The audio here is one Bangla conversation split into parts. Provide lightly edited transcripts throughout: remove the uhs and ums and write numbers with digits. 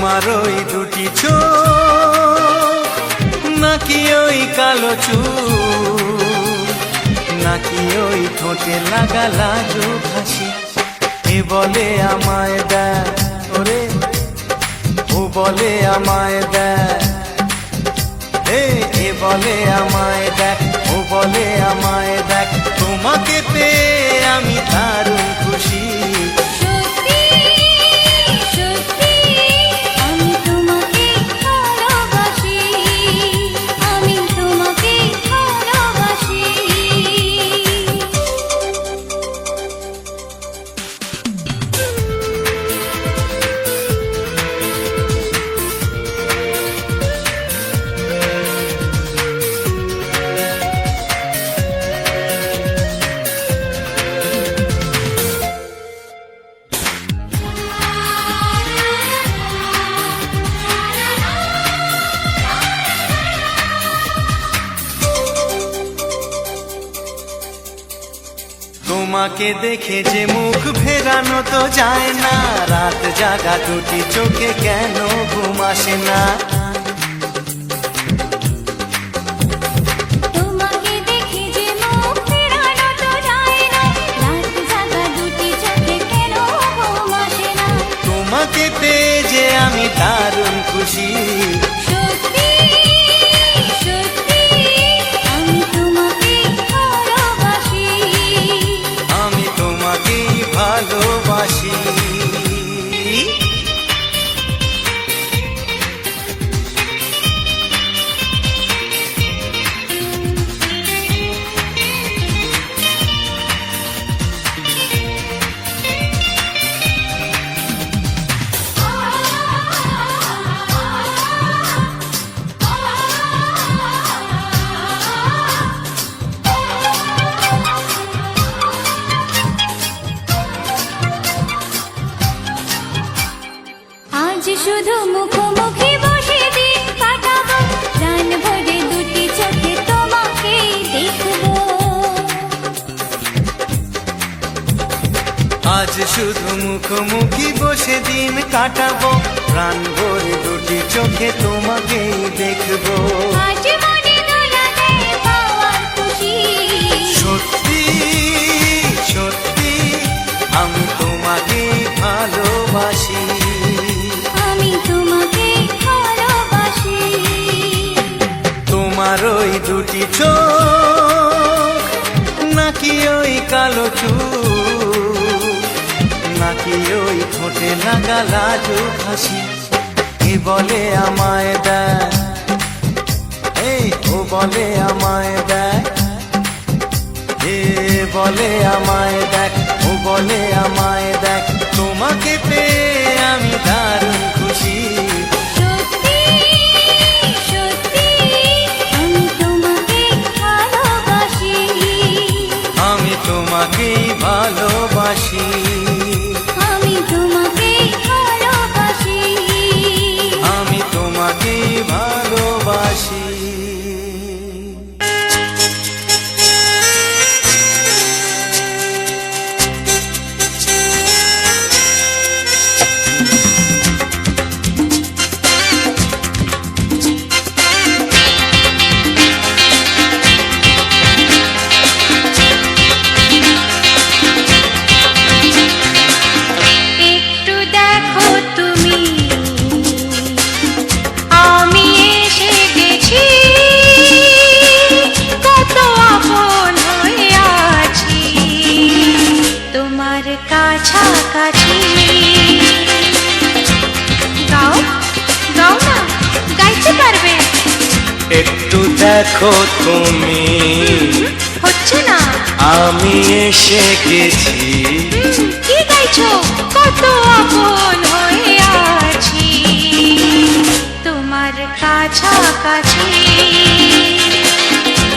তোমার ওই দুটি চোখ নাকি ওই কালো চুল, নাকি ওই ঠোঁটে লাগা লাজুক হাসি। এ বলে আমায় দেয় ওরে, ও বলে আমায় দেয়, এ বলে আমায় দেখ, ও বলে আমায় দেখ, তোমাকে পেয়ে আমি দারুণ খুশি। তোমাকে দেখে যে মুখ ফেরানো তো যায় না, রাত জাগা দুটি চোখে কেন ঘুম আসে না। তোমাকে দেখে যে মুখ ফেরানো তো যায় না, রাত জাগা দুটি চোখে কেন ঘুম আসে না। তোমাকে পেয়ে যে আমি দারুণ খুশি। ভালোবাসি শুধু মুখোমুখি বসে দিন কাটাবো, প্রাণ ভরে দুটি চোখে তোমাকে দেখবো। আজ শুধু মুখোমুখি বসে দিন কাটাবো, প্রাণ ভরে দুটি চোখে তোমাকে দেখবো। আজ মনে দোলাতে পাওয়ার খুশি, সত্যি সত্যি আমি তোমাকে ভালোবাসি। তোমার ওই দুটি চোখ নাকি ওই কালো চুল, নাকি ওই ঠোঁটে লাগা লাজুক হাসি। এ বলে আমায় দেয়, ও বলে আমায় দেয়, এ বলে আমায় দেখ, ও বলে আমায় দেখ, তোমাকে পেয়ে আমি দারুণ খুশি। তোমাকেই ভালোবাসি, আমি তোমাকেই ভালোবাসি, আমি তোমাকেই ভালোবাসি। কাছাকাছি গাও গাও না, গাইতে পারবে? একটু দেখো তুমি, হচ্ছে না, আমি এসে গেছি। কি গাইছো? কত আপন হয়ে আছি তোমার কাছাকাছি,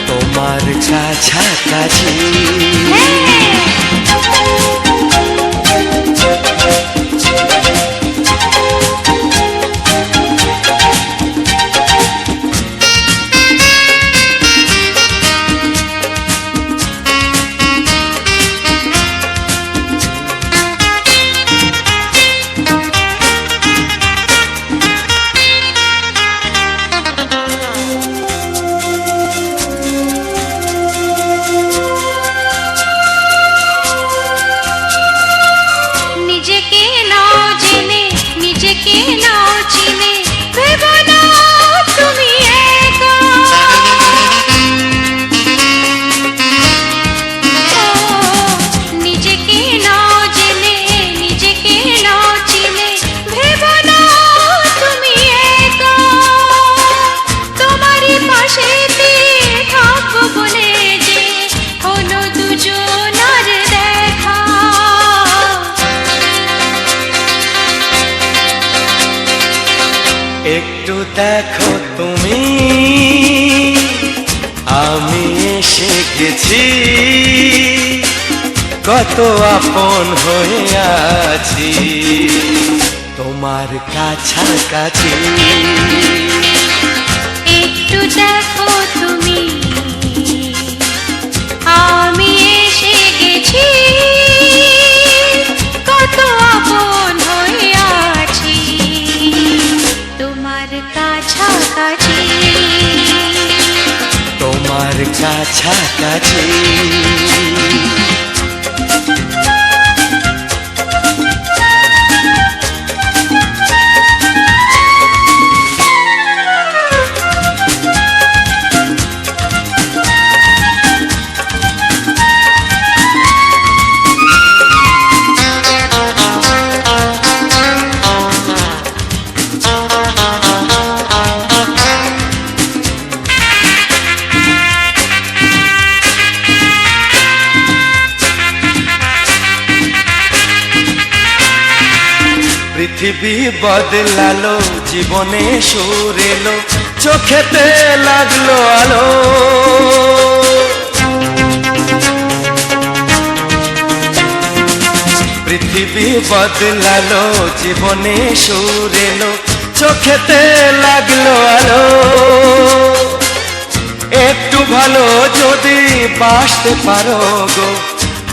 তোমার কাছাকাছি। দেখো তুমি, আমি এসে গেছি, কত আপন হয়ে আছি তোমার কাছাকাছি। একটু দেখো তুমি, আমি এসে গেছি, কত আপন হয়ে আছি তোমার কাছাকাছি, তোমার কাছাকাছি। পৃথিবী বদলালো, জীবনে সুর এলো, চোখেতে লাগলো আলো। পৃথিবী বদলালো, জীবনে সুর এলো, চোখেতে লাগলো আলো। একটু ভালো যদি বাসতে পারো গো,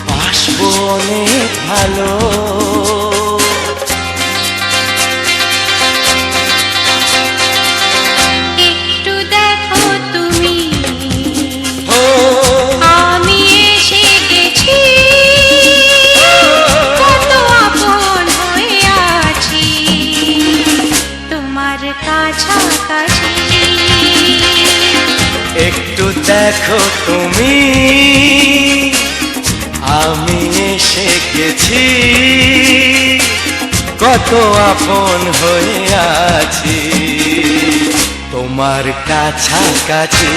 বাসবো অনেক ভালো। একটু দেখো তুমি, আমি এসে গেছি, কত আপন হয়ে আছি তোমার কাছাকাছি। একটু দেখো তুমি, আমি এসে গেছি, কত আপন হয়ে আছি তোমার কাছাকাছি,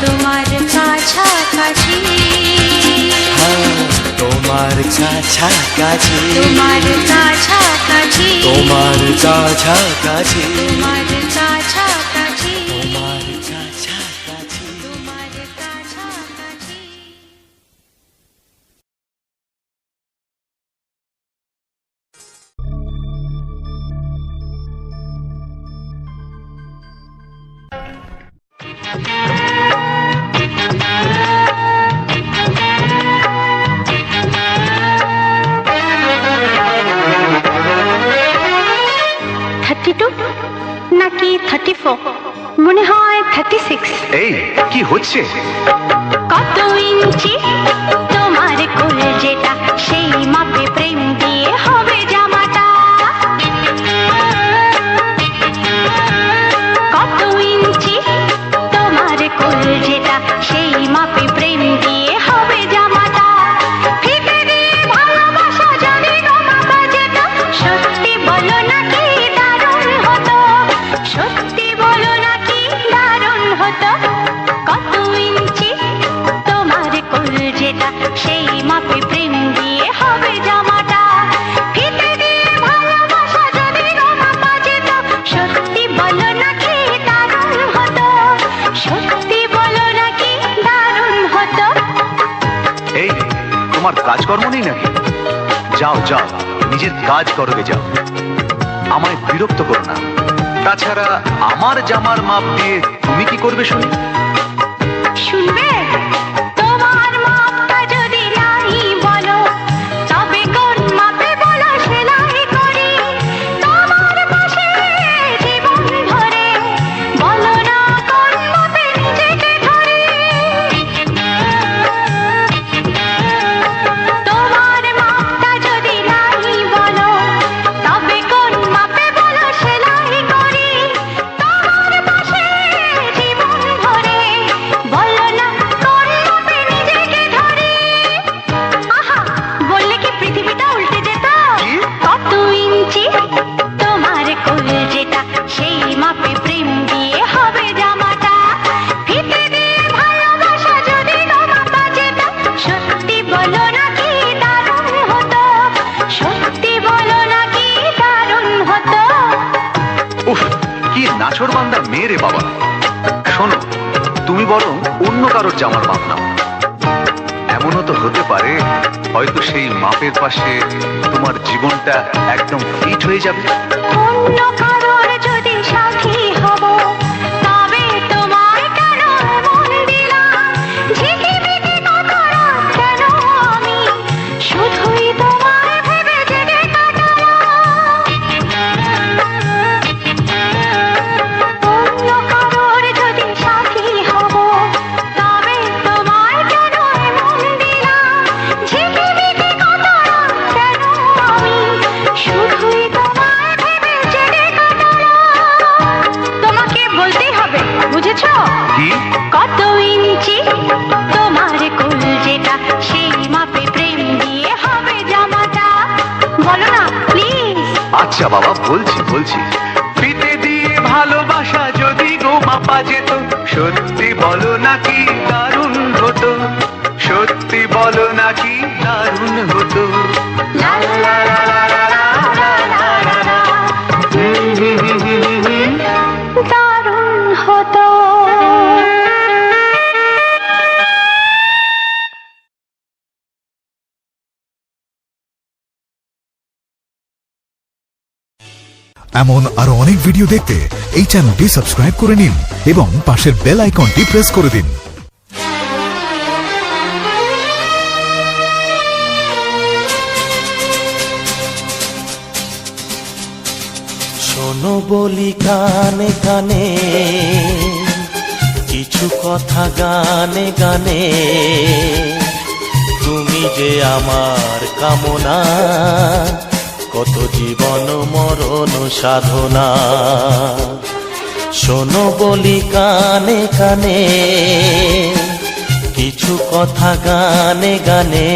তোমার কাছাকাছি, তোমার কাছাকাছি, তোমার কাছাকাছি, তোমার কাছাকাছি, তোমার কাছাকাছি, তোমার কাছাকাছি। তোমার কাছাকাছি। নাকি 34, মনে হয় 36। এই কি হচ্ছে? কত ইঞ্চি তোমার কোল যেটা, সেই মাপে প্রেম দিয়ে হবে জামাটা। কত ইঞ্চি তোমার কোল যেটা, সেই মাপে প্রেম দিয়ে হবে জামাটা। ফিতে দিয়ে ভালোবাসা যদি তোমার যেটা, সত্যি বলো নাকি দারুণ হতো, সত্যি বলো নাকি দারুণ হতো। কত ইঞ্চি তোমার কোল যেটা, সেই মাপে প্রেম দিয়ে হবে জামাটা। ফিতে দিয়ে ভালোবাসা যদি তোমার যেটা, সত্যি বলো নাকি দারুণ হতো, সত্যি বলো নাকি দারুণ হতো। এই তোমার কাজকর্ম নেই নাকি? যাও যাও, নিজের কাজ করবে যাও, আমায় বিরক্ত করো না। তাছাড়া আমার জামার মাপ দিয়ে তুমি কি করবে শুনি? শুনবে? তোমার মাপটা যদি নাই বলো, তবে কোন মাপে বলো সেলাই করি তোমার পাশে জীবন ভরে। বলো না কোন মাপে নিজেকে ধরি। তোমার মাপটা যদি নাই বলো, তবে কোন মাপে বলো সেলাই করি তোমার পাশে জীবন ভরে। বলো না কি নাছর বান্দা মেয়ে রে বাবা। শোনো, তুমি বরং অন্য কারোর জামার মাপ নাও। এমনও তো হতে পারে হয়তো সেই মাপের পাশে তোমার জীবনটা একদম ফিট হয়ে যাবে। অন্য কারোর যদি সাথী হব তবে তোমার কেন মন দিলাম, ঝিকিমিকি কত রাত কেন আমি শুধুই তোমায় ভেবে জেগে কাটালাম। অন্য কারোর যদি সাথী হব তবে তোমার কেন মন দিলাম, ঝিকিমিকি কত রাত কেন আমি শুধুই তোমায় ভেবে জেগে কাটালাম। তোমাকে বলতেই হবে, বুঝেছো? কি? কত ইঞ্চি তোমার কোল যেটা সেই মাপে প্রেম দিয়ে হবে জামাটা, বলো না প্লিজ। আচ্ছা বাবা, বলছি। ফিতে দিয়ে ভালোবাসা যদি গো মাপা যেত, সত্যি বলো নাকি দারুণ হতো, সত্যি বলো নাকি দারুণ হতো। লা লা লা লা লা লা লা লা লা। দারুণ হতো। এমন আরো অনেক ভিডিও দেখতে এই চ্যানেলটি সাবস্ক্রাইব করে নিন এবং পাশের বেল আইকনটি প্রেস করে দিন। শোনো বলি কানে কানে, কিছু কথা গানে গানে, তুমি যে আমার কামনা, কত জীবন মরণ সাধনা। শোনো বলি কানে কানে, কিছু কথা গানে গানে,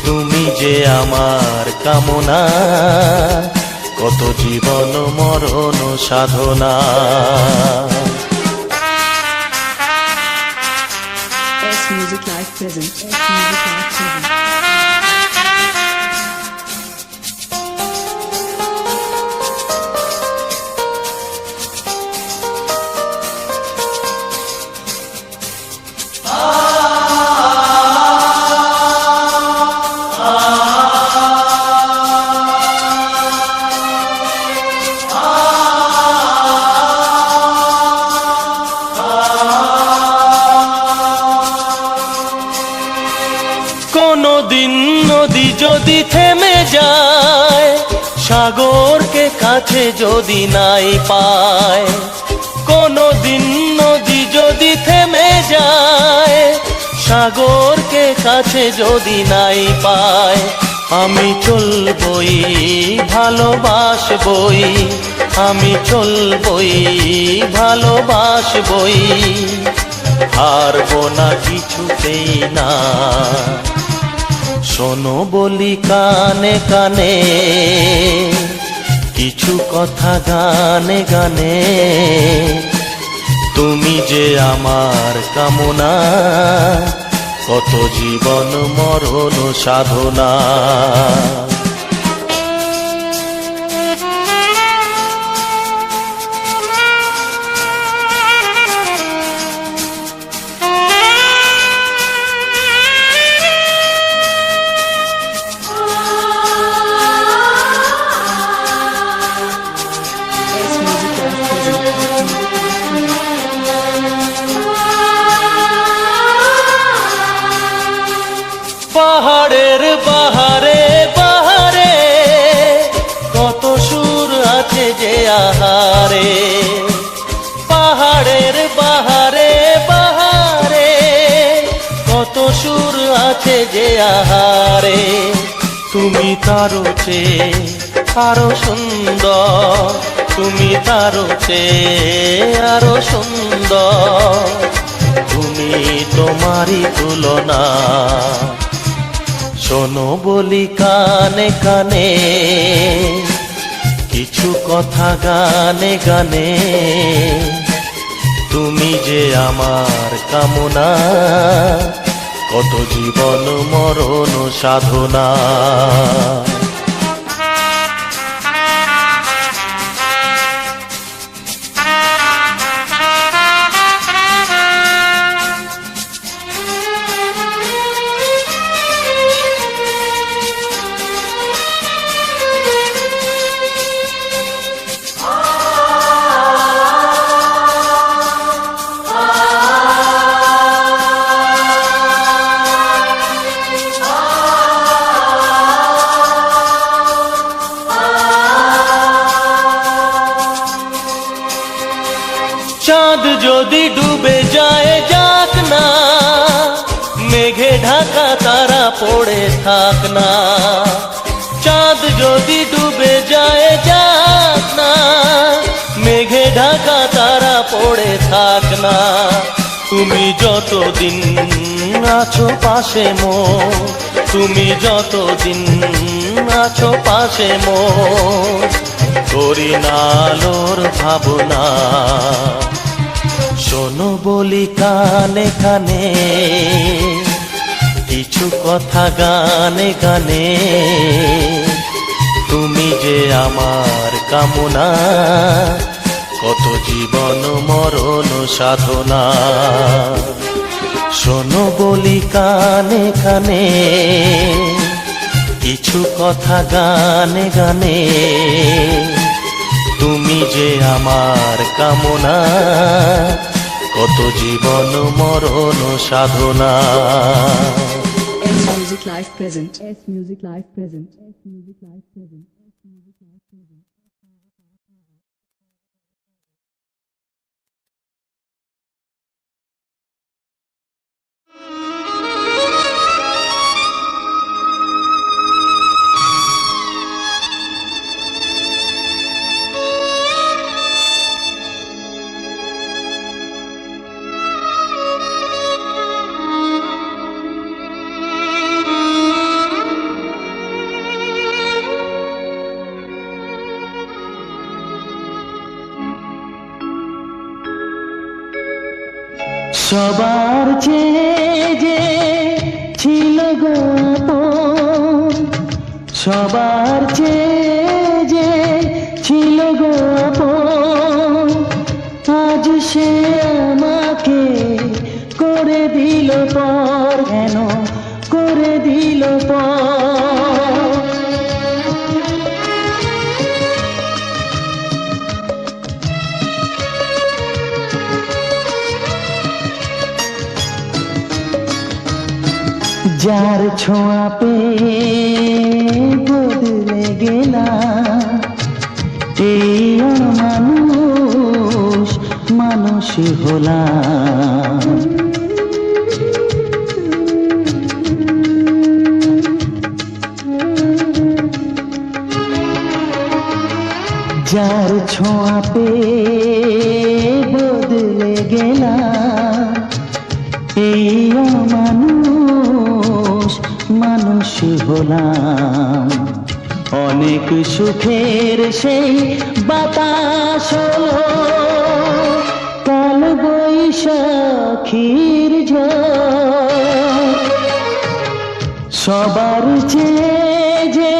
তুমি যে আমার কামনা, কত জীবন মরণ সাধনা। S Music Live present. S Music Live present. কোনদিন নদী যদি থেমে যায়, সাগরকে কাছে যদি নাই পায়, কোনদিন নদী যদি থেমে যায়, সাগরকে কাছে যদি নাই পায়, আমি চলবই ভালোবাসবই, আমি চলবই ভালোবাসবই, হারবো না কিছুতেই না। শোনো বলি কানে কানে, কিছু কথা গানে গানে, তুমি যে আমার কামনা, কত জীবন মরণ সাধনা। S Music Live present. পাহাড়ের বাহারে বাহারে, কত সুর আছে যে আহারে, পাহাড়ের বাহারে বাহারে, কত সুর আছে যে আহারে, তুমি তারও চেয়ে আরো সুন্দর, তুমি তারও চেয়ে আরো সুন্দর, তুমি তোমারই তুলনা। শোনো বলি কানে কানে, কিছু কথা গানে গানে, তুমি যে আমার কামনা, কত জীবন মরণ সাধনা। চাঁদ যদি ডুবে যায় যাক না, মেঘে ঢাকা তারা পড়ে থাক না। চাঁদ যদি ডুবে যায় যাক না, মেঘে ঢাকা তারা পড়ে থাক না। তুমি যতদিন আছো পাশে মোর, তুমি যতদিন আছো পাশে মোর, করি না আলোর ভাবনা। শোনো বলি কানে কানে, কিছু কথা গানে গানে, তুমি যে আমার কামনা, কত জীবন মরণ সাধনা। শোনো বলি কানে কানে, কিছু কথা গানে গানে, তুমি যে আমার কামনা, কত জীবন মরণ সাধনা। S Music Live present. S Music Live present. S Music Live present. S Music Live present. সবার চেয়ে যে ছিল গো আপন, সবার চেয়ে যে ছিল গো আপন, আজ সে আমাকে করে দিল পর, কেন করে দিল পর। যার ছোঁয়া পেয়ে বদলে গেলাম, এই মানুষ মানুষ হলাম। যার ছোঁয়া পেয়ে বদলে গেলাম, এই মানুষ মানুষ হলাম। অনেক সুখের সেই বাতাস হলো, কাল বৈশাখীর ঝড়। সবার চেয়ে যে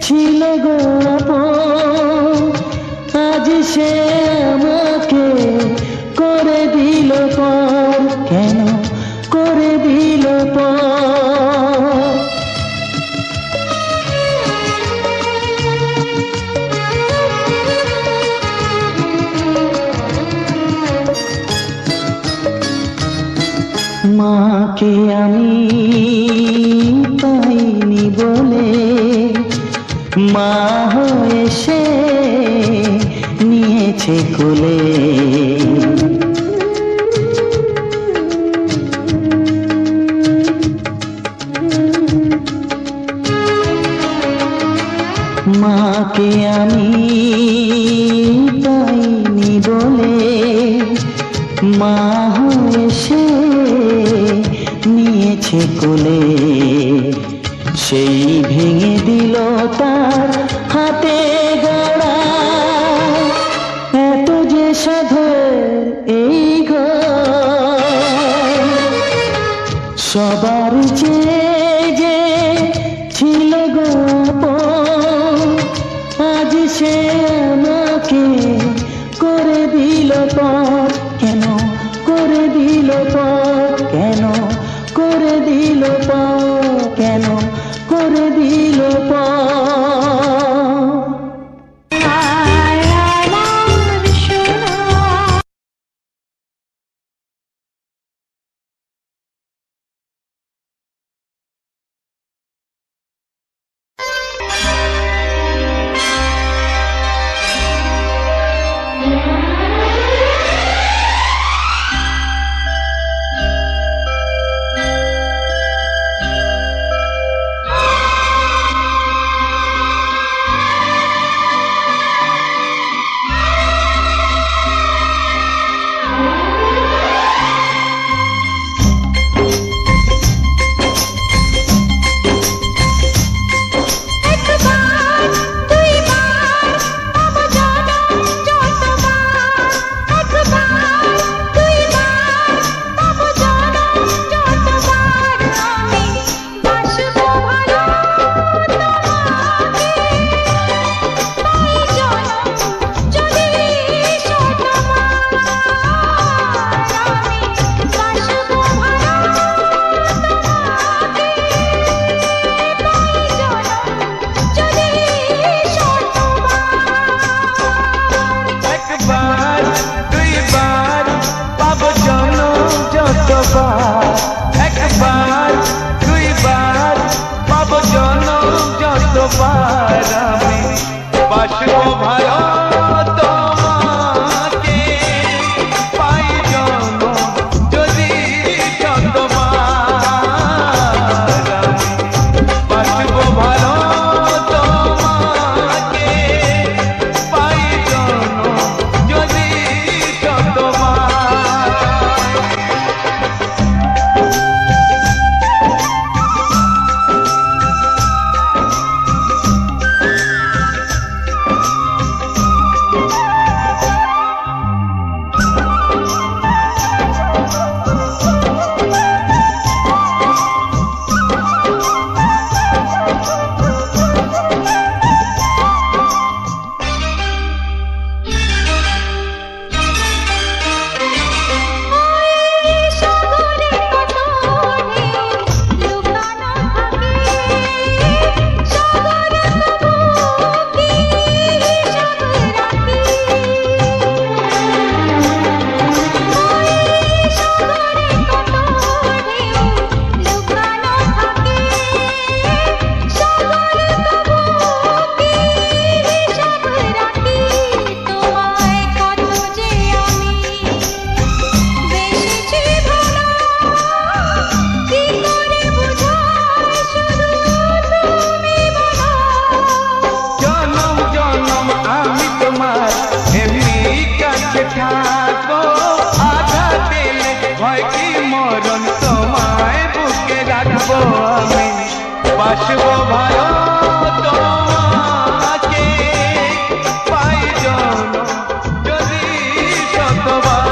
ছিল গো আপন, আজ সে আমাকে করে দিল পর, কেন করে দিল পর। মাকে আমি পাইনি বলে, মা হয়ে সে নিয়েছে কোলে। মাকে আমি পাইনি বলে, মা হয়ে সে নিয়েছে কোলে। সেই ভেঙে দিল তার হাতে গড়া, এত যে সাধের এই ঘর। সবার চেয়ে যে ছিল গো আপন, আজ সে আমাকে করে দিল পর, কেন করে দিল পর, কেন করে দিল পর, কেন করে দিল পর। বাসবো ভালো তোমাকে পাই জনম যদি শতবার।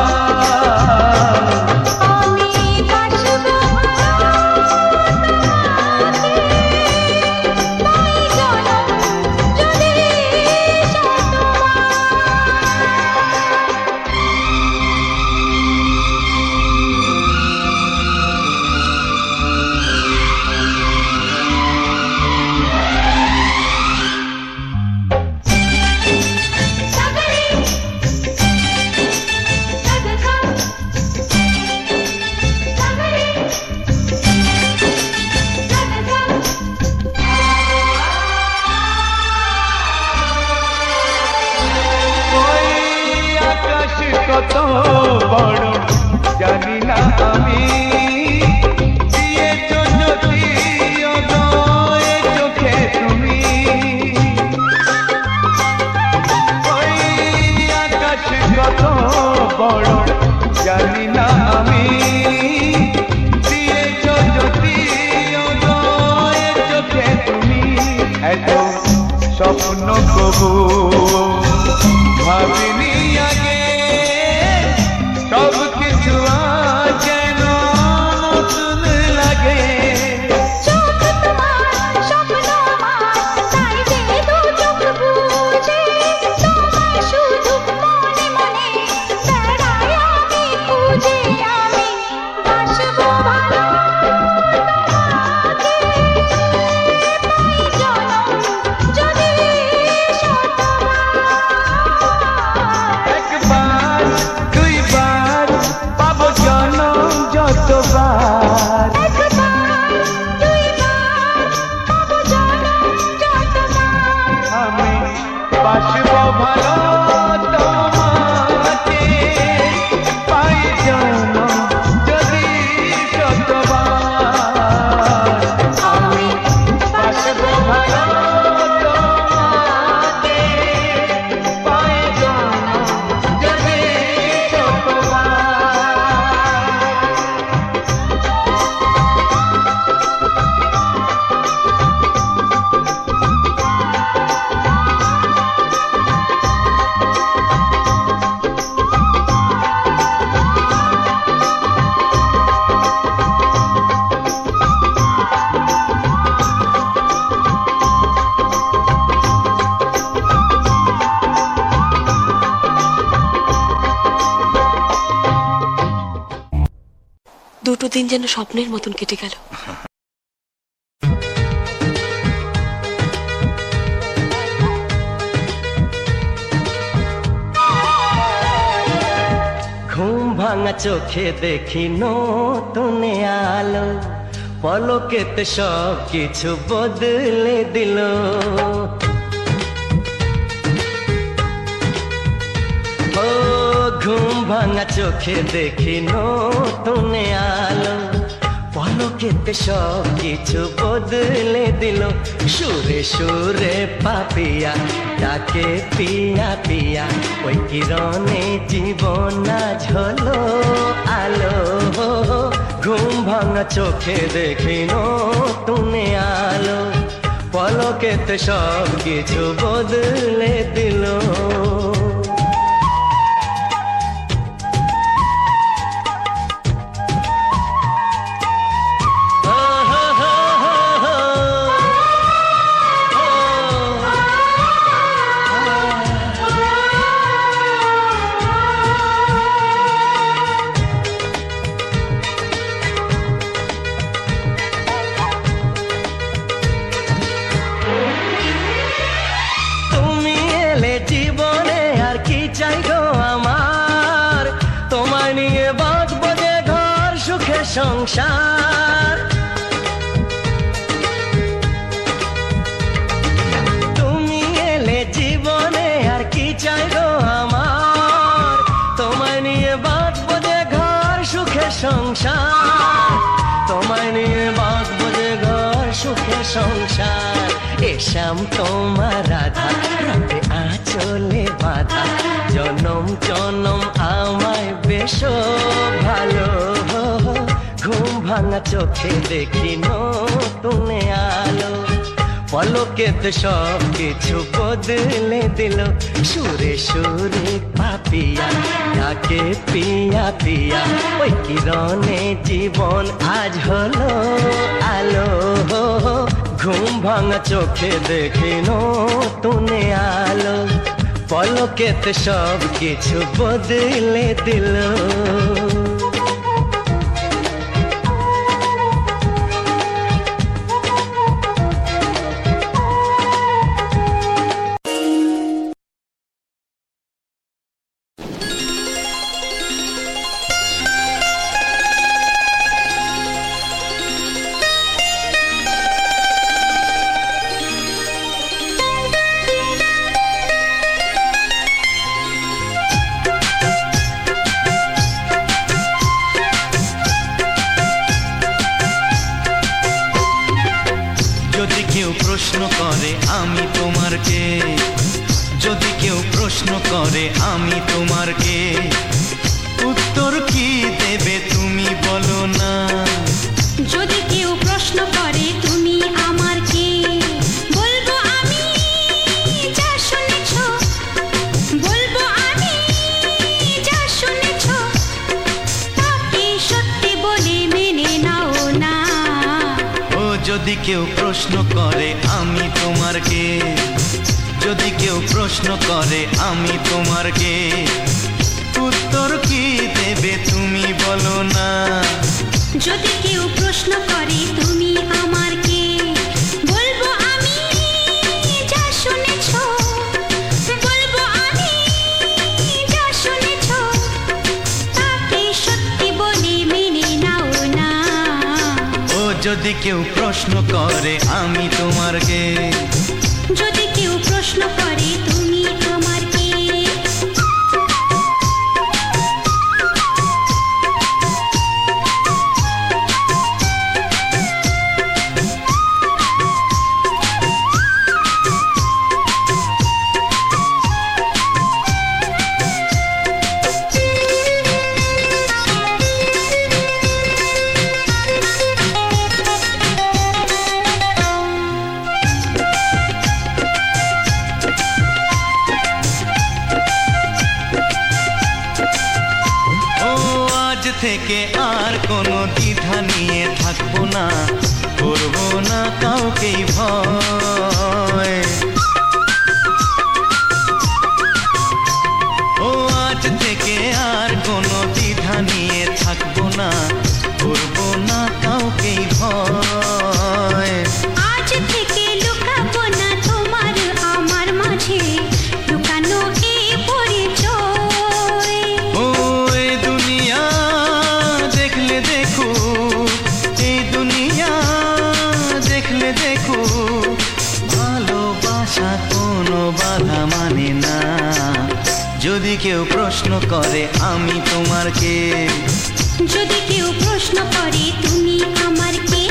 আমি বাসবো পাই জনম যদি ওই আকাশ কত বড় জানি না আমি, দিয়েছো যদি অদয় চোখে তুমি। ওই আকাশ কত বড় জানি না আমি, দিয়েছো যদি অদয় চোখে তুমি। এত স্বপ্ন কবু ভাবিনি আগে, সব কিছু আজ যেন নতুন লাগে। চোখ তোমার স্বপ্ন আমার, তাই যে দু চোখ বুঝে তোমায় শুধু মনে মনে বেড়াই আমি খুঁজে। আমি বাসবো ভালো তোমাকে পাই জনম যদি শতবার। একবার দুইবার পাবো জনম যতবার। একবার দুইবার পাবো জনম যতবার। আমি বাসবো ভালো তোমাকে পাই জনম যদি শতবার। আমি বাসবো ভালো তোমাকে পাই জনম যদি শতবার। দুটো দিন যেন স্বপ্নের মতন কেটে গেল। ঘুম ভাঙা চোখে দেখি নতুন আলো, পলকেতে সব কিছু বদলে দিল। ও ঘুম ভাঙা চোখে দেখি নতুন আলো, পলকেতে সব কিছু বদলে দিল। সুরে সুরে পাপিয়া ডাকে পিয়া পিয়া, ওই কিরণে জীবন ঝলো আলো। ঘুম ভাঙা চোখে দেখি নতুন আলো, পলকেতে সব কিছু বদলে দিল। সংসার তুমি এলে জীবনে আর কি চাই গো আমার, তোমায় নিয়ে বাঁচবো যে ঘর সুখে সংসার, তোমায় নিয়ে বাঁচবো যে ঘর সুখে সংসার। এসাম তোমার রাধা রাতে আঁচলে বাঁধা, জনম জনম আমায় বেশ ভালো। ঘুম ভাঙা চোখে দেখি নতুন আলো, পলকেতে সব কিছু বদলে দিল। সুরে সুরে পাপিয়া ডাকে পিয়া পিয়া, ওই কিরণে জীবন আজ হলো আলো। ঘুম ভাঙা চোখে দেখি নতুন আলো, পলকেতে সব কিছু বদলে দিল। যদি কেউ প্রশ্ন করে আমি তোমার কে, যদি কেউ প্রশ্ন করে আমি তোমার কে, উত্তর কি দেবে তুমি বলো না। যদি কেউ প্রশ্ন করে তুমি আমার কে, বলবো আমি যা শুনেছো, বলবো আমি যা শুনেছো, তাকে সত্যি বলে মেনে নাও না। ও যদি কেউ প্রশ্ন করে আমি তোমার কে, যদি কেউ প্রশ্ন করে আমি তোমার কে, উত্তর কি দেবে তুমি বলো না। যদি কেউ প্রশ্ন করে তুমি আমার কে, বলবো আমি যা শুনেছো, বলবো আমি যা শুনেছো, তাকে সত্যি বলে মেনে নাও না। ও যদি কেউ প্রশ্ন করে আমি তোমার কে, যদি কেউ প্রশ্ন করে তুমি আমার কে। থেকে আর কোনো দ্বিধা নিয়ে থাকবো না, করবো না কাউকেই ভয়। ও আজ থেকে আর কোনো দ্বিধা নিয়ে থাকবো না, করবো না কাউকেই ভয়। আজ থেকে লুকাবো না তোমার আমার মাঝে লুকানো এই পরিচয়। ও এই দুনিয়া দেখলে দেখো, এই দুনিয়া দেখলে দেখো, ভালোবাসা কোনো বাধা মানে না। যদি কেউ প্রশ্ন করে আমি তোমার কে, যদি কেউ প্রশ্ন করে তুমি আমার কে।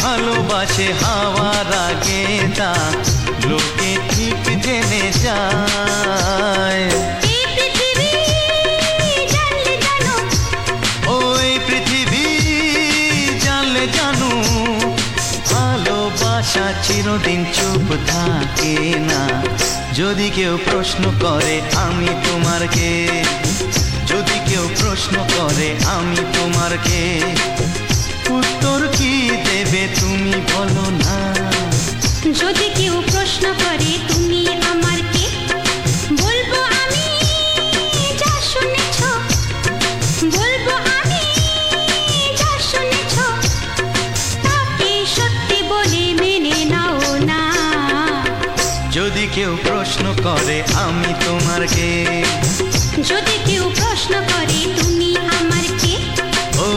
ভালোবাসে হাওয়ার আগে তা লোকে ঠিক জেনে যায়। ওই পৃথিবী জানলে জানো, ভালোবাসা চিরদিন চুপ থাকে না। যদি কেউ প্রশ্ন করে আমি তোমার কে, যদি কেউ প্রশ্ন করে আমি তোমার কে, উত্তর কি দেবে তুমি বলো না। যদি কেউ প্রশ্ন করে তুমি আমার কে, বলবো আমি কেউ প্রশ্ন করে আমি তোমার কে, যদি কেউ প্রশ্ন করে তুমি আমার কে, ও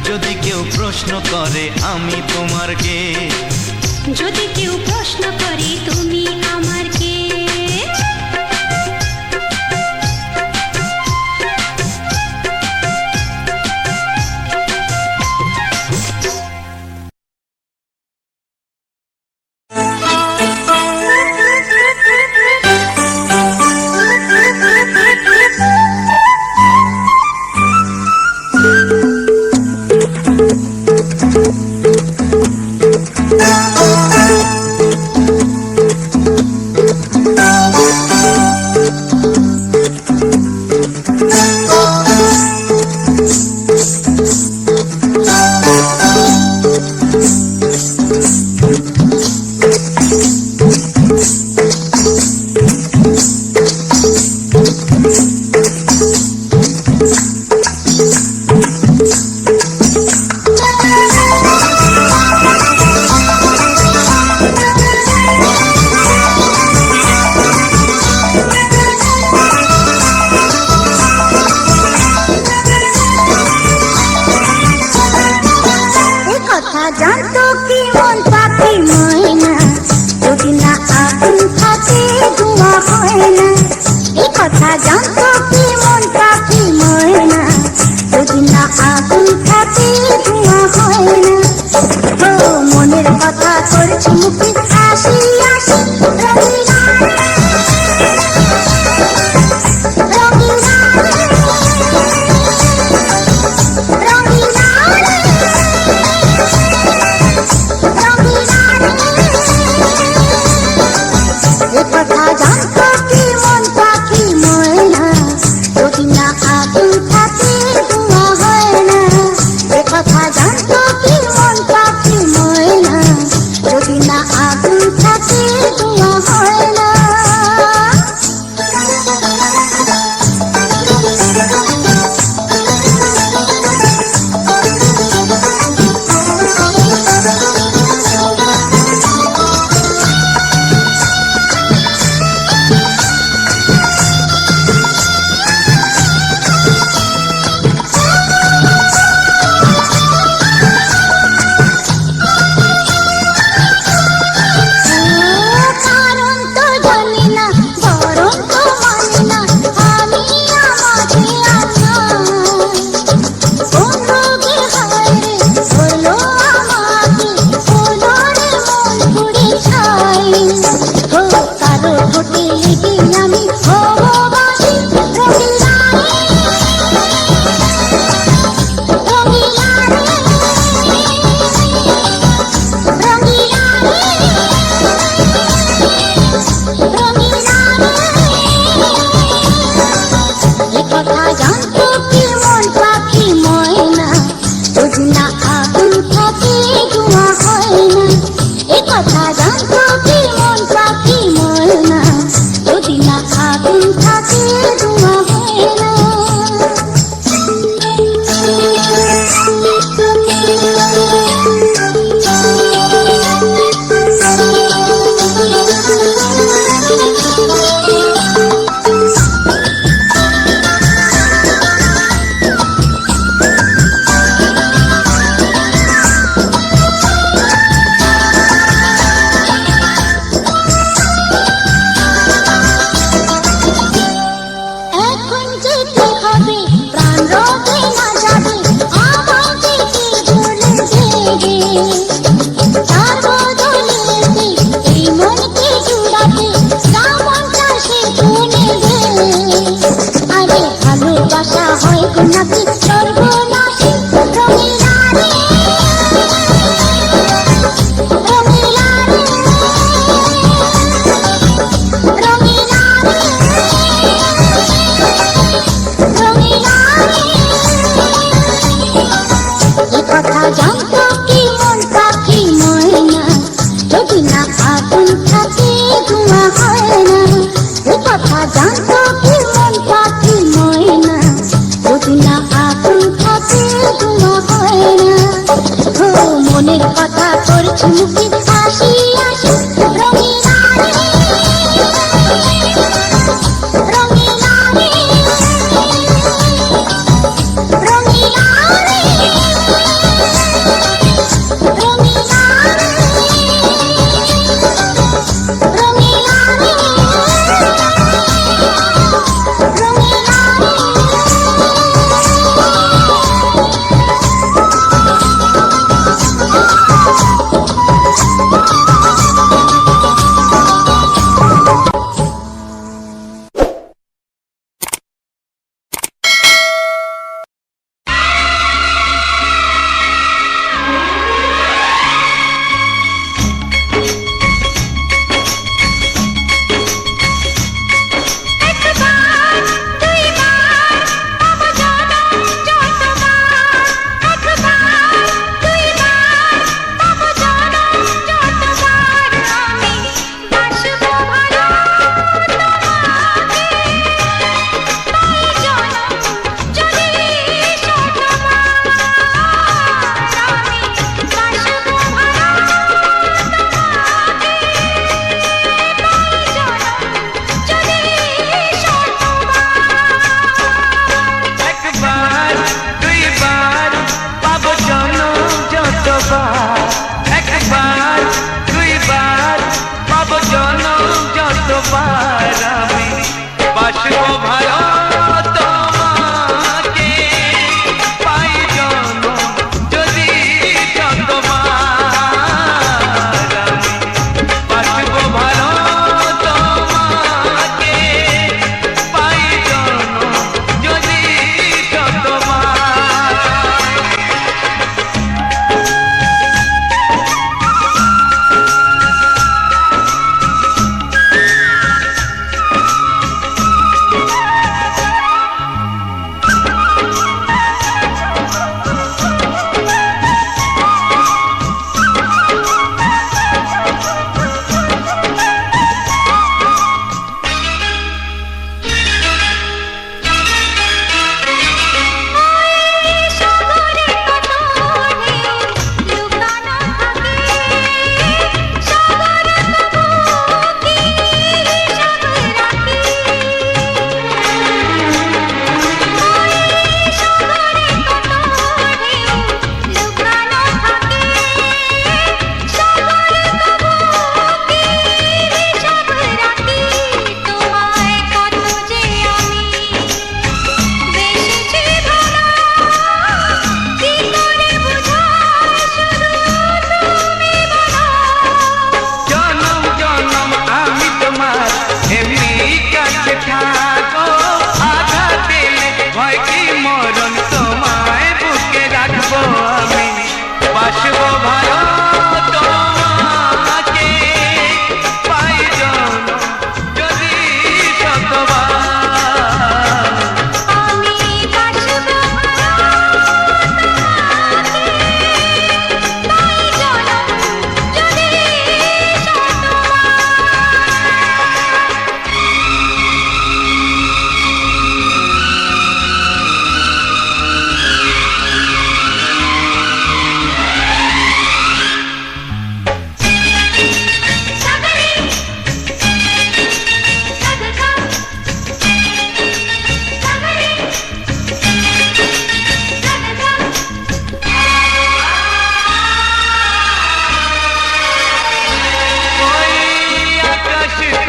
যদি কেউ প্রশ্ন করে আমি তোমার কে, যদি কেউ প্রশ্ন করে তুমি আমার কে। জানতো কি মন পাখি ময়না, যদি না আগুন থাকে ধোঁয়া হয় না। এই কথা জানতো কি মন পাখি ময়না, যদি না আগুন থাকে ধোঁয়া হয় না। ও মনের কথা করছি মুখে হাসি হাসি, রঙিলা রঙিলা রঙিলা কথা জানতো কি মন পাখি ময়না, যদি না আগুন থাকে ধোঁয়া হয় না। এ কথা জানতো কি মন পাখি ময়না, যদি না আগুন থাকে ধোঁয়া হয় না। মনের কথা করছি মুখে হাসি হাসি রঙিলা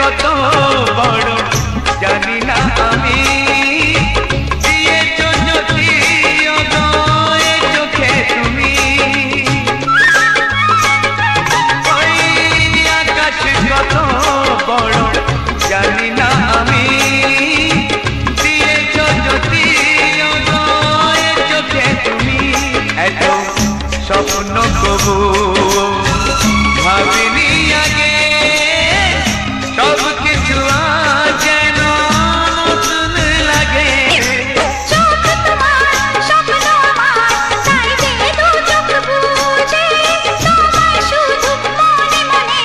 কত বড় জানি না আমি দিয়েছ যদি অদয় চোখে তুমি ওই আকাশ কত বড় জানি না আমি দিয়েছ যদি অদয় চোখে তুমি এত স্বপ্ন কবু ভাবিনি আগে সব কিছু আজ যেন নতুন লাগে চোখ তোমার স্বপ্ন আমার তাই যে দু চোখ বুঝে তোমায় শুধু মনে মনে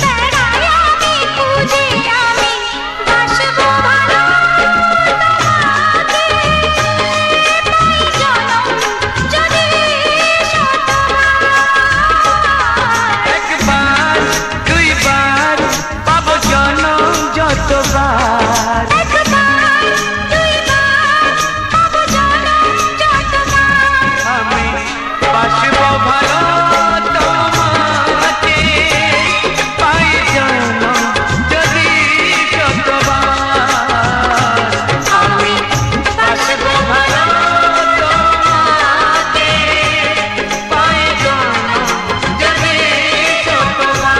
বেড়াই আমি খুঁজে আমি বাসবো ভালো তোমাকে তাই জনম যদি একবার দুইবার পাবো জনম যতবার আমি বাসবো ভালো তোমাকে পাই জনম যদি যতবার আমি বাসবো ভালো তোমাকে পাই জনম যদি যতবার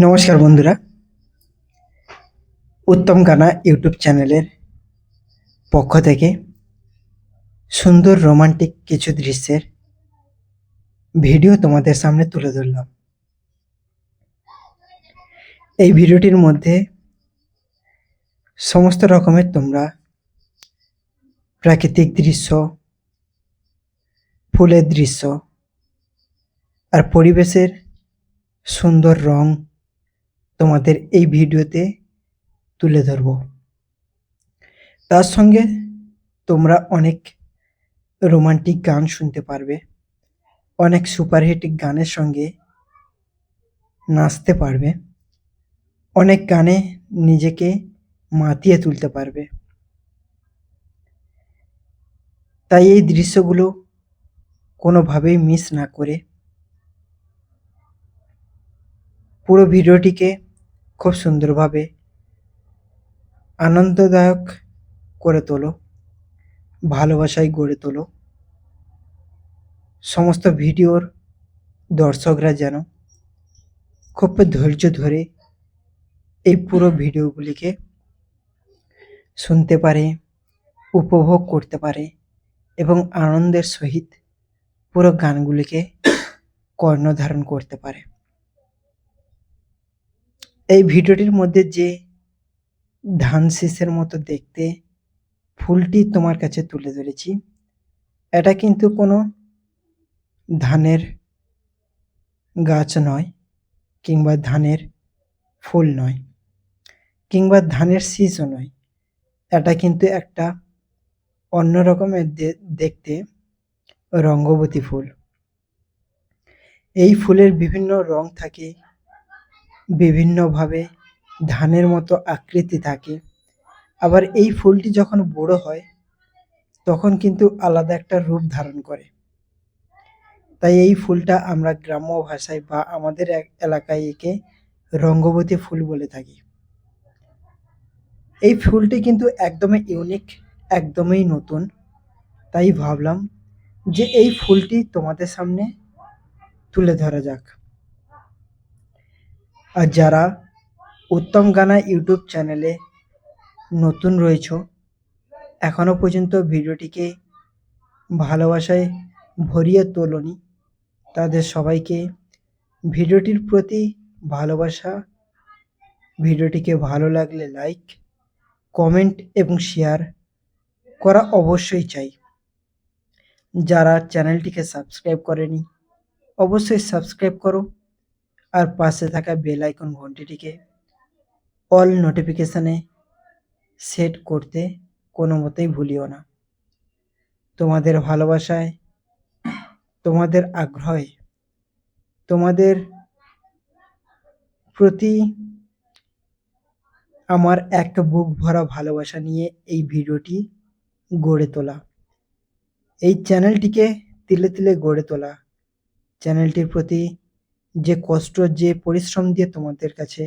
নমস্কার বন্ধুরা, উত্তম গানা ইউটিউব চ্যানেলের পক্ষ থেকে সুন্দর রোমান্টিক কিছু দৃশ্যের ভিডিও তোমাদের সামনে তুলে ধরলাম। এই ভিডিওটির মধ্যে সমস্ত রকমের তোমরা প্রাকৃতিক দৃশ্য, ফুলের দৃশ্য আর পরিবেশের সুন্দর রং তোমাদের এই ভিডিওতে তুলে ধরব। তার সঙ্গে তোমরা অনেক রোমান্টিক গান শুনতে পারবে, অনেক সুপারহিট গানের সঙ্গে নাচতে পারবে, অনেক গানে নিজেকে মাতিয়ে তুলতে পারবে। তাই এই দৃশ্যগুলো কোনোভাবেই মিস না করে পুরো ভিডিওটিকে খুব সুন্দরভাবে আনন্দদায়ক করে তোলো, ভালোবাসায় গড়ে তোলো। সমস্ত ভিডিওর দর্শকরা যেন খুব ধৈর্য ধরে এই পুরো ভিডিওগুলিকে শুনতে পারে, উপভোগ করতে পারে এবং আনন্দের সহিত পুরো গানগুলিকে কর্ণধারণ করতে পারে। এই ভিডিওটির মধ্যে যে ধান শীষের মতো দেখতে ফুলটি তোমার কাছে তুলে ধরেছি, এটা কিন্তু কোনো ধানের গাছ নয়, কিংবা ধানের ফুল নয়, কিংবা ধানের শীষও নয়। এটা কিন্তু একটা অন্য রকমের দেখতে রঙ্গবতী ফুল। এই ফুলের বিভিন্ন রং থাকে, বিভিন্নভাবে ধানের মতো আকৃতি থাকে। আবার এই ফুলটি যখন বড় হয় তখন কিন্তু আলাদা একটা রূপ ধারণ করে। তাই এই ফুলটা আমরা গ্রাম্য ভাষায় বা আমাদের এলাকায় একে রঙ্গবতী ফুল বলে থাকি। এই ফুলটি কিন্তু একদমই ইউনিক, একদমই নতুন। তাই ভাবলাম যে এই ফুলটি তোমাদের সামনে তুলে ধরা যাক। আর যারা উত্তম গানা ইউটিউব চ্যানেলে নতুন রয়েছো, এখনো পর্যন্ত ভিডিওটিকে ভালোবাসায় ভরিয়ে তোলোনি, তাদের সবাইকে ভিডিওটির প্রতি ভালোবাসা। ভিডিওটিকে ভালো লাগলে লাইক, কমেন্ট এবং শেয়ার করা অবশ্যই চাই। যারা চ্যানেলটিকে সাবস্ক্রাইব করেনি অবশ্যই সাবস্ক্রাইব করো, আর পাশে থাকা বেল আইকন ঘন্টিটিকে অল নোটিফিকেশানে সেট করতে কোনো মতেই ভুলিও না। তোমাদের ভালোবাসায়, তোমাদের আগ্রহে, তোমাদের প্রতি আমার এক বুক ভরা ভালোবাসা নিয়ে এই ভিডিওটি গড়ে তোলা, এই চ্যানেলটিকে তিলে তিলে গড়ে তোলা, চ্যানেলটির প্রতি যে কষ্ট, যে পরিশ্রম দিয়ে তোমাদের কাছে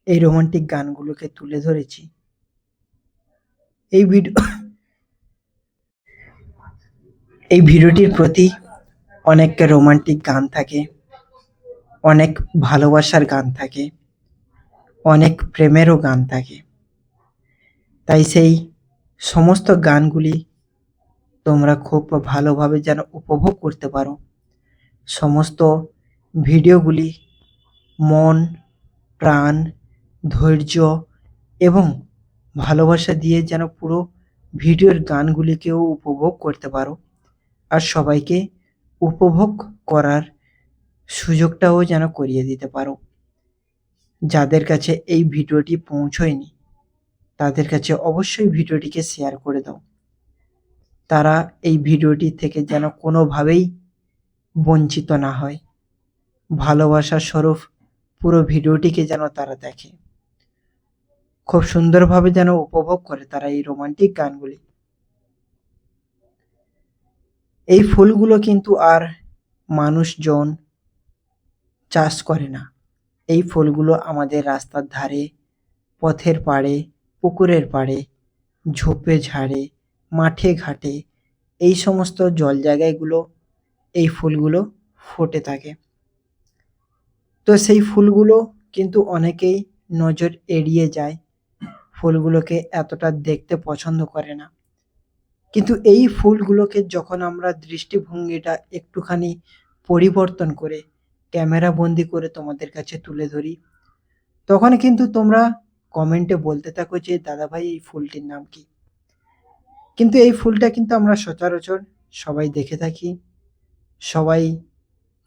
এই রোমান্টিক গানগুলোকে তুলে ধরেছি। এই ভিডিওটির প্রতি অনেক রোমান্টিক গান থাকে, অনেক ভালোবাসার গান থাকে, অনেক প্রেমেরও গান থাকে। তাই সেই সমস্ত গানগুলি তোমরা খুব ভালোভাবে যেন উপভোগ করতে পারো, সমস্ত ভিডিওগুলি মন, প্রাণ, ধৈর্য এবং ভালোবাসা দিয়ে যেন পুরো ভিডিওর গানগুলিকেও উপভোগ করতে পারো, আর সবাইকে উপভোগ করার সুযোগটাও যেন করিয়ে দিতে পারো। যাদের কাছে এই ভিডিওটি পৌঁছয়নি তাদের কাছে অবশ্যই ভিডিওটিকে শেয়ার করে দাও, তারা এই ভিডিওটি থেকে যেন কোনোভাবেই বঞ্চিত না হয়। ভালোবাসার স্বরূপ পুরো ভিডিওটিকে যেন তারা দেখে, খুব সুন্দরভাবে যেন উপভোগ করে তারা এই রোমান্টিক গানগুলি। এই ফুলগুলো কিন্তু আর মানুষজন চাষ করে না, এই ফুলগুলো আমাদের রাস্তার ধারে, পথের পাড়ে, পুকুরের পাড়ে, ঝোপে ঝাড়ে, মাঠে ঘাটে, এই সমস্ত জল জায়গাগুলো এই ফুলগুলো ফুটে থাকে। তো সেই ফুলগুলো কিন্তু অনেকেই নজর এড়িয়ে যায়, ফুলগুলোকে এতটা দেখতে পছন্দ করে না। কিন্তু এই ফুলগুলোকে যখন আমরা দৃষ্টিভঙ্গিটা একটুখানি পরিবর্তন করে ক্যামেরা বন্দি করে তোমাদের কাছে তুলে ধরি, তখন কিন্তু তোমরা কমেন্টে বলতে থাকো যে দাদা ভাই এই ফুলটির নাম কি। কিন্তু এই ফুলটা কিন্তু আমরা সচরাচর সবাই দেখে থাকি, সবাই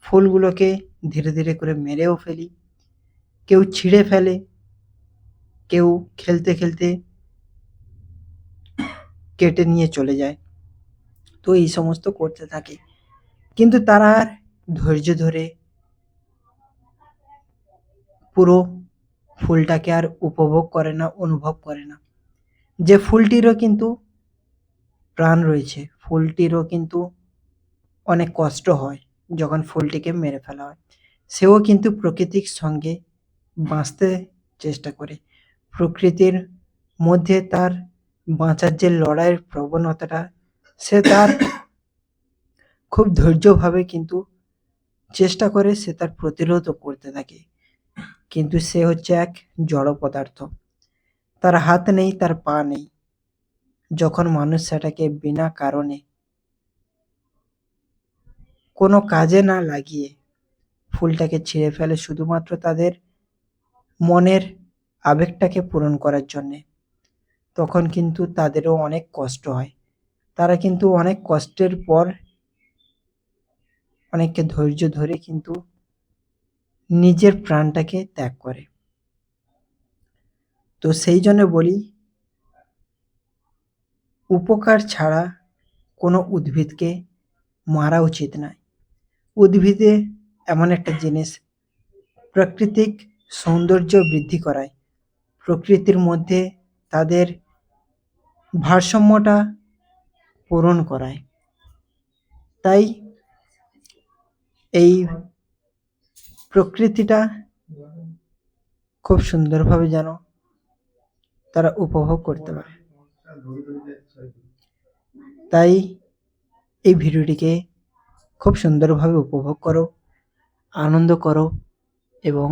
ফুলগুলোকে ধীরে ধীরে করে মেরেও ফেলি, কেউ ছিঁড়ে ফেলে, কেউ খেলতে খেলতে কেটে নিয়ে চলে যায়। তো এই সমস্ত করতে থাকে, কিন্তু তারা আর ধৈর্য ধরে পুরো ফুলটাকে আর উপভোগ করে না, অনুভব করে না যে ফুলটিরও কিন্তু প্রাণ রয়েছে, ফুলটিরও কিন্তু অনেক কষ্ট হয় যখন ফুলটিকে মেরে ফেলা হয়। সেও কিন্তু প্রকৃতির সঙ্গে বাঁচতে চেষ্টা করে, প্রকৃতির মধ্যে তার বাঁচার যে লড়াইয়ের প্রবণতাটা, সে তার খুব ধৈর্যভাবে কিন্তু চেষ্টা করে, সে তার প্রতিরোধও করতে থাকে। কিন্তু সে হচ্ছে এক জড় পদার্থ, তার হাত নেই, তার পা নেই। যখন মানুষ সেটাকে বিনা কারণে কোনো কাজে না লাগিয়ে ফুলটাকে ছিঁড়ে ফেলে শুধুমাত্র তাদের মনের আবেগটাকে পূরণ করার জন্যে, তখন কিন্তু তাদেরও অনেক কষ্ট হয়। তারা কিন্তু অনেক কষ্টের পর, অনেককে ধৈর্য ধরে কিন্তু নিজের প্রাণটাকে ত্যাগ করে। তো সেই জন্য বলি, উপকার ছাড়া কোনো উদ্ভিদকে মারা উচিত নয়। উদ্ভিদে এমন একটা জিনিস, প্রাকৃতিক সৌন্দর্য বৃদ্ধি করায়, প্রকৃতির মধ্যে তাদের ভারসাম্যটা পূরণ করায়। তাই এই প্রকৃতিটা খুব সুন্দরভাবে যেন তারা উপভোগ করতে পারে। তাই এই ভিডিওটিকে খুব সুন্দরভাবে উপভোগ করো, আনন্দ করো, এবং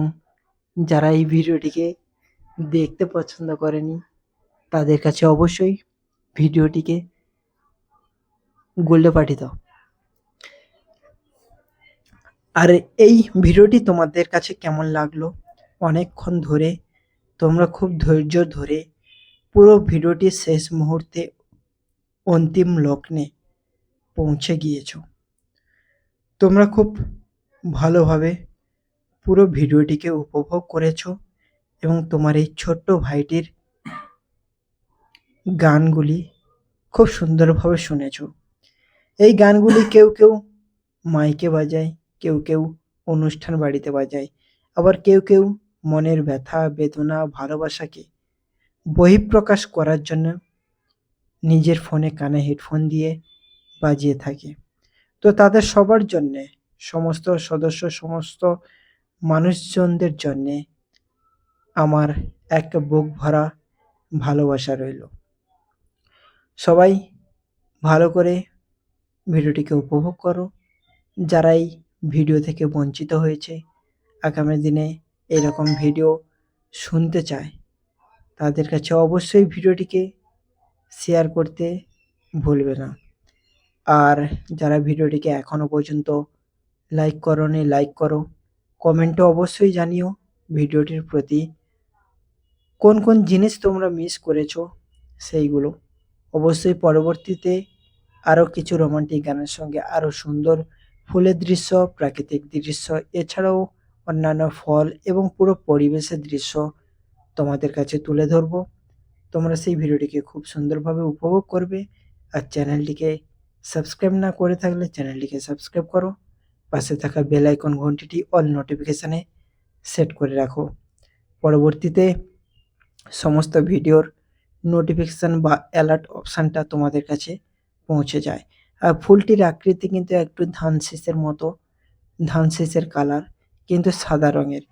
যারা এই ভিডিওটিকে দেখতে পছন্দ করেনি তাদের কাছে অবশ্যই ভিডিওটিকে গোল্ডে পাঠিয়ে দাও। আর এই ভিডিওটি তোমাদের কাছে কেমন লাগলো, অনেকক্ষণ ধরে তোমরা খুব ধৈর্য ধরে পুরো ভিডিওটি শেষ মুহূর্তে অন্তিম লগ্নে পৌঁছে গিয়েছো। তোমরা খুব ভালোভাবে পুরো ভিডিওটিকে উপভোগ করেছো এবং তোমার এই ছোট্ট ভাইটির গানগুলি খুব সুন্দরভাবে শুনেছো। এই গানগুলি কেউ কেউ মাইকে বাজায়, কেউ কেউ অনুষ্ঠান বাড়িতে বাজায়, আবার কেউ কেউ মনের ব্যথা বেদনা ভালোবাসাকে বহিঃপ্রকাশ করার জন্য নিজের ফোনে কানে হেডফোন দিয়ে বাজিয়ে থাকে। তো তাদের সবার জন্যে, সমস্ত সদস্য সমস্ত মানুষজনদের জন্যে আমার এক বুক ভরা ভালোবাসা রইল। সবাই ভালো করে ভিডিওটিকে উপভোগ করো। যারা এই ভিডিও থেকে বঞ্চিত হয়েছে, আগামী দিনে এরকম ভিডিও শুনতে চায়, তাদের কাছে অবশ্যই ভিডিওটিকে শেয়ার করতে ভুলবে না। আর যারা ভিডিওটিকে এখনো পর্যন্ত লাইক করোনি, লাইক করো। কমেন্টে অবশ্যই জানিও ভিডিওটির প্রতি কোন কোন জিনিস তোমরা মিস করেছো সেইগুলো। অবশ্যই পরবর্তীতে আরও কিছু রোমান্টিক গানের সঙ্গে আরও সুন্দর ফুলের দৃশ্য, প্রাকৃতিক দৃশ্য, এছাড়াও অন্যান্য ফল এবং পুরো পরিবেশের দৃশ্য তোমাদের কাছে তুলে ধরবো। তোমরা সেই ভিডিওটিকে খুব সুন্দরভাবে উপভোগ করবে। আর চ্যানেলটিকে সাবস্ক্রাইব না করে থাকলে চ্যানেলটিকে সাবস্ক্রাইব করো। পাশে থাকা বেল আইকন ঘন্টিটি অল নোটিফিকেশানে সেট করে রাখো। পরবর্তীতে সমস্ত ভিডিওর নোটিফিকেশান বা অ্যালার্ট অপশানটা তোমাদের কাছে পৌঁছে যায়। আর ফুলটির আকৃতি কিন্তু একটু ধান শীষের মতো, ধান শীষের কালার কিন্তু সাদা রঙের।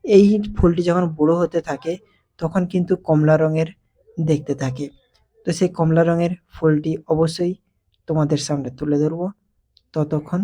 এই ফুলটি যখন বড়ো হতে থাকে তখন কিন্তু কমলা রঙের দেখতে থাকে। তো সেই কমলা রঙের ফুলটি অবশ্যই তোমাদের সামনে তুলে ধরবো। ততক্ষণ